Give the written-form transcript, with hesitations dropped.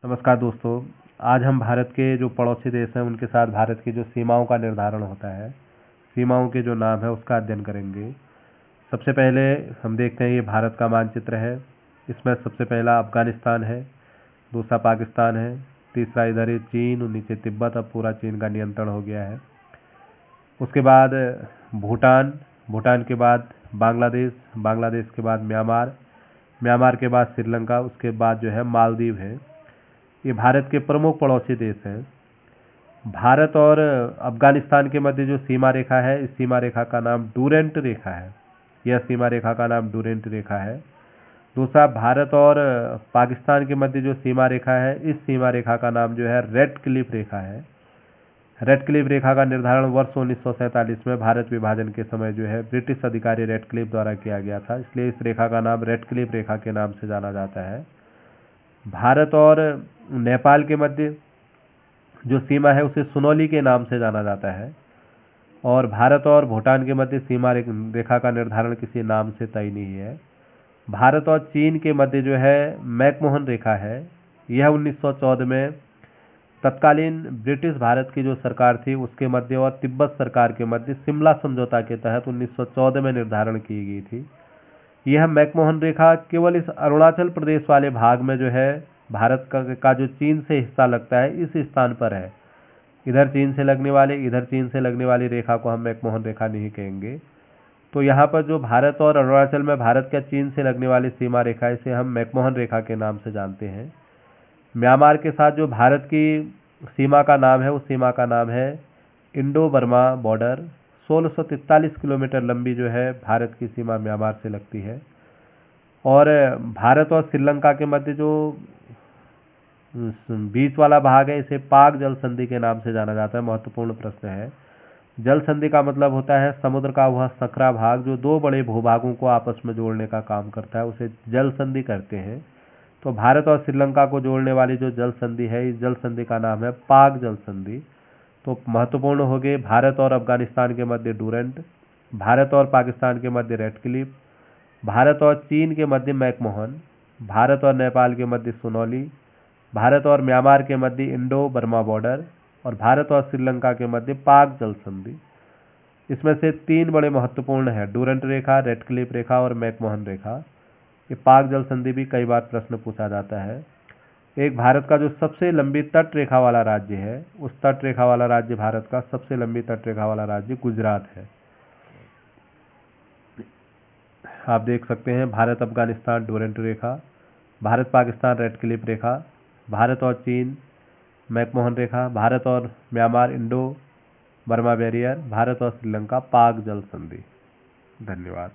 नमस्कार दोस्तों। आज हम भारत के जो पड़ोसी देश हैं उनके साथ भारत की जो सीमाओं का निर्धारण होता है, सीमाओं के जो नाम है उसका अध्ययन करेंगे। सबसे पहले हम देखते हैं ये भारत का मानचित्र है। इसमें सबसे पहला अफ़गानिस्तान है, दूसरा पाकिस्तान है, तीसरा इधर ही चीन और नीचे तिब्बत। अब पूरा चीन का नियंत्रण हो गया है। उसके बाद भूटान, भूटान के बाद बांग्लादेश, बांग्लादेश के बाद म्यांमार, म्यांमार के बाद श्रीलंका, उसके बाद जो है मालदीव है। ये भारत के प्रमुख पड़ोसी देश हैं। भारत और अफ़गानिस्तान के मध्य जो सीमा रेखा है, इस सीमा रेखा का नाम डूरेंट रेखा है। यह सीमा रेखा का नाम डूरेंट रेखा है। दूसरा, भारत और पाकिस्तान के मध्य जो सीमा रेखा है, इस सीमा रेखा का नाम जो है रेड क्लिफ रेखा है। रेड क्लिफ रेखा का निर्धारण वर्ष 1947 में भारत विभाजन के समय जो है ब्रिटिश अधिकारी रेड क्लिफ द्वारा किया गया था, इसलिए इस रेखा का नाम रेड क्लिफ रेखा के नाम से जाना जाता है। भारत और नेपाल के मध्य जो सीमा है उसे सुनौली के नाम से जाना जाता है। और भारत और भूटान के मध्य सीमा रेखा का निर्धारण किसी नाम से तय नहीं है। भारत और चीन के मध्य जो है मैकमोहन रेखा है। यह 1914 में तत्कालीन ब्रिटिश भारत की जो सरकार थी उसके मध्य और तिब्बत सरकार के मध्य शिमला समझौता के तहत 1914 में निर्धारण की गई थी। यह मैकमोहन रेखा केवल इस अरुणाचल प्रदेश वाले भाग में जो है भारत का जो चीन से हिस्सा लगता है इस स्थान पर है। इधर चीन से लगने वाली रेखा को हम मैकमोहन रेखा नहीं कहेंगे। तो यहाँ पर जो भारत और अरुणाचल में भारत का चीन से लगने वाली सीमा रेखा, इसे हम मैकमोहन रेखा के नाम से जानते हैं। म्यांमार के साथ जो भारत की सीमा का नाम है उस सीमा का नाम है इंडो बर्मा बॉर्डर। 1643 किलोमीटर लंबी जो है भारत की सीमा म्यांमार से लगती है। और भारत और श्रीलंका के मध्य जो बीच वाला भाग है इसे पाक जल संधि के नाम से जाना जाता है। महत्वपूर्ण प्रश्न है। जल संधि का मतलब होता है समुद्र का वह संकरा भाग जो दो बड़े भूभागों को आपस में जोड़ने का काम करता है, उसे जल संधि कहते हैं। तो भारत और श्रीलंका को जोड़ने वाली जो जल संधि है, इस जल संधि का नाम है पाक जल संधि। तो महत्वपूर्ण हो गए भारत और अफगानिस्तान के मध्य डूरेंट, भारत और पाकिस्तान के मध्य रेड क्लिफ, भारत और चीन के मध्य मैकमोहन, भारत और नेपाल के मध्य सुनौली, भारत और म्यांमार के मध्य इंडो बर्मा बॉर्डर और भारत और श्रीलंका के मध्य पाक जल संधि। इसमें से तीन बड़े महत्वपूर्ण है, डूरेंट रेखा, रेड क्लिफ रेखा और मैकमोहन रेखा। ये पाक जल संधि भी कई बार प्रश्न पूछा जाता है। एक भारत का जो सबसे लंबी तट रेखा वाला राज्य है, उस तट रेखा वाला राज्य, भारत का सबसे लंबी तट रेखा वाला राज्य गुजरात है। आप देख सकते हैं भारत अफगानिस्तान डूरेंट रेखा, भारत पाकिस्तान रेड क्लिफ रेखा, भारत और चीन मैकमोहन रेखा, भारत और Myanmar Indo Burma barrier, Bharat और श्रीलंका पाक जल संधि। धन्यवाद।